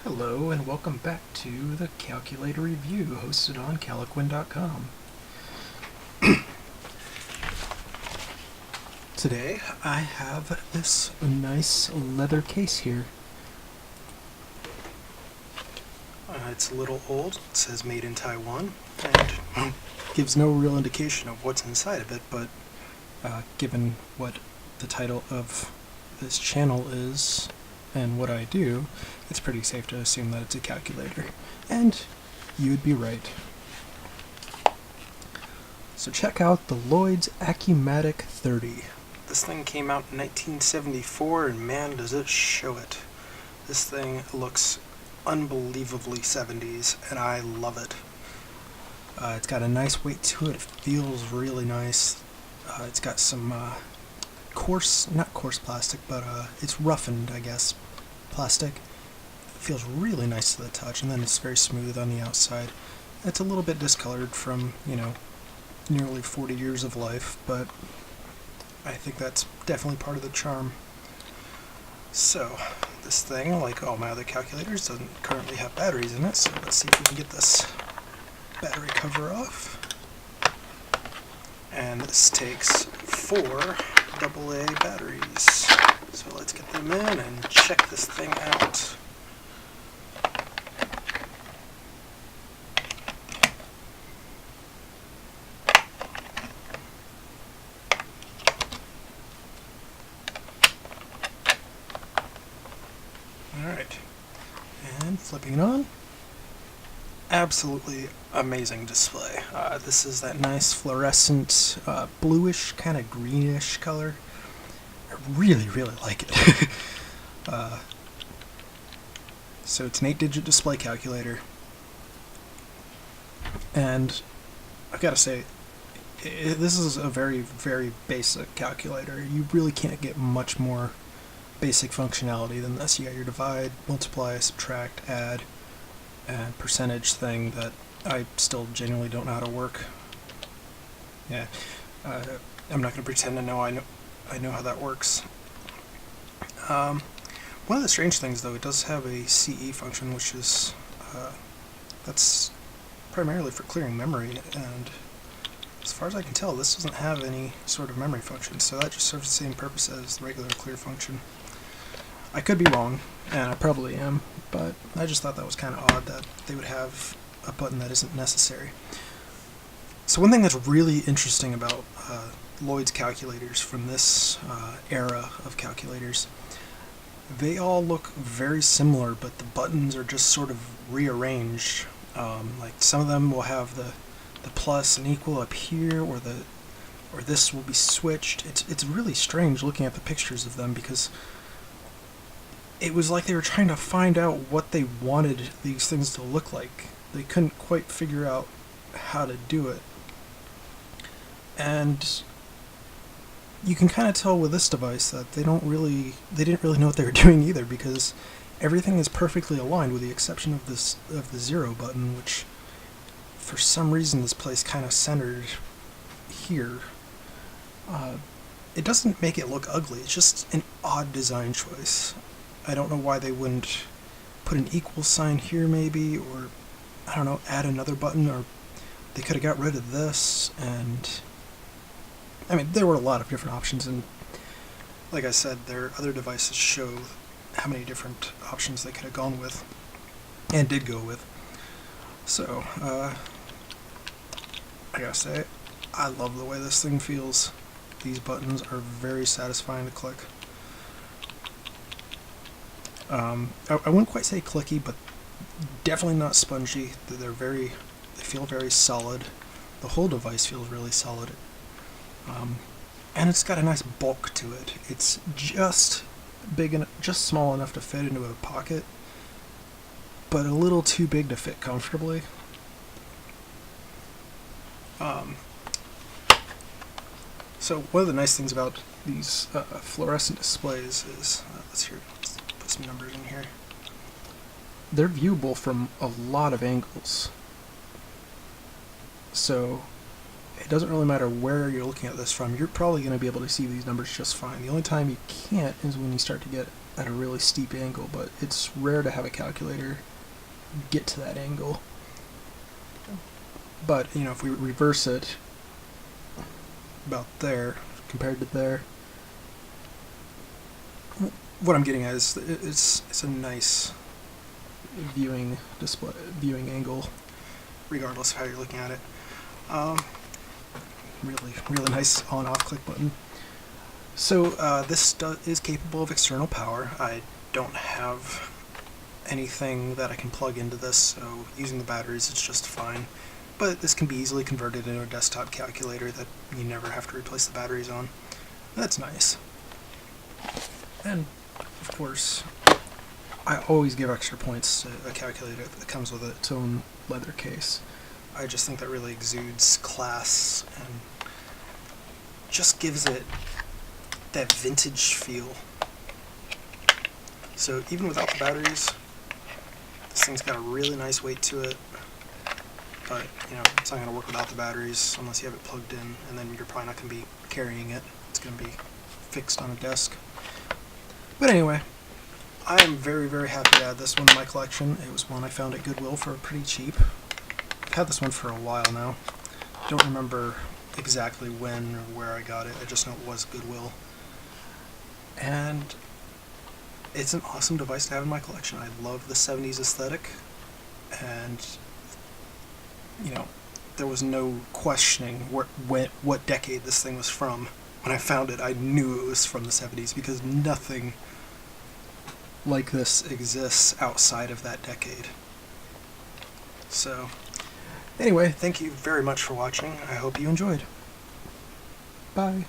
Hello and welcome back to the Calculator Review hosted on Caliquin.com. Today I have this nice leather case here. It's a little old, it says made in Taiwan, and gives no real indication of what's inside of it, but given what the title of this channel is and what I do, it's pretty safe to assume that it's a calculator. And you'd be right. So check out the Lloyd's Accumatic 30. This thing came out in 1974, and man does it show it. This thing looks unbelievably 70s, and I love it. It's got a nice weight to it. It feels really nice. It's got some not coarse plastic, but it's roughened, I guess, plastic. It feels really nice to the touch, and then it's very smooth on the outside. It's a little bit discolored from, nearly 40 years of life, but I think that's definitely part of the charm. So, this thing, like all my other calculators, doesn't currently have batteries in it, so let's see if we can get this battery cover off. And this takes 4 AA batteries. So let's get them in and check this thing out. Alright, and flipping it on. Absolutely amazing display. This is that nice fluorescent bluish, kind of greenish color. I really, really like it. So it's an 8-digit display calculator. And I've got to say, this is a very, very basic calculator. You really can't get much more basic functionality than this. You got your divide, multiply, subtract, add, and percentage thing that I still genuinely don't know how to work. Yeah, I'm not going to pretend to know I know how that works. One of the strange things, though, it does have a CE function, which is that's primarily for clearing memory, and as far as I can tell, this doesn't have any sort of memory function, so that just serves the same purpose as the regular clear function. I could be wrong, and I probably am, but I just thought that was kind of odd that they would have a button that isn't necessary. So one thing that's really interesting about Lloyd's calculators from this era of calculators, they all look very similar, but the buttons are just sort of rearranged. Like some of them will have the plus and equal up here, or this will be switched. It's really strange looking at the pictures of them, because it was like they were trying to find out what they wanted these things to look like. They couldn't quite figure out how to do it. And you can kind of tell with this device that they didn't really know what they were doing either, because everything is perfectly aligned with the exception of the 0 button, which for some reason is placed kind of centered here. It doesn't make it look ugly, it's just an odd design choice. I don't know why they wouldn't put an equal sign here maybe, or I don't know, add another button, or they could have got rid of this. And I mean, there were a lot of different options, and like I said, their other devices show how many different options they could have gone with, and did go with. So, I gotta say, I love the way this thing feels. These buttons are very satisfying to click. I wouldn't quite say clicky, but definitely not spongy. They feel very solid. The whole device feels really solid. And it's got a nice bulk to it. It's just just small enough to fit into a pocket, but a little too big to fit comfortably. So one of the nice things about these fluorescent displays is, let's put some numbers in here. They're viewable from a lot of angles. So it doesn't really matter where you're looking at this from, you're probably going to be able to see these numbers just fine. The only time you can't is when you start to get at a really steep angle, but it's rare to have a calculator get to that angle. But, you know, if we reverse it about there compared to there, what I'm getting at is it's a nice viewing angle, regardless of how you're looking at it. Really nice on-off click button. So this is capable of external power. I don't have anything that I can plug into this, so using the batteries is just fine. But this can be easily converted into a desktop calculator that you never have to replace the batteries on. That's nice. And, of course, I always give extra points to a calculator that comes with its own leather case. I just think that really exudes class and just gives it that vintage feel. So even without the batteries, this thing's got a really nice weight to it. But, you know, it's not going to work without the batteries unless you have it plugged in, and then you're probably not going to be carrying it. It's going to be fixed on a desk. But anyway, I am very, very happy to add this one to my collection. It was one I found at Goodwill for pretty cheap. I've had this one for a while now. Don't remember exactly when or where I got it. I just know it was Goodwill. And it's an awesome device to have in my collection. I love the 70s aesthetic, and you know, there was no questioning what decade this thing was from. When I found it, I knew it was from the 70s because nothing like this exists outside of that decade. So, anyway, thank you very much for watching. I hope you enjoyed. Bye.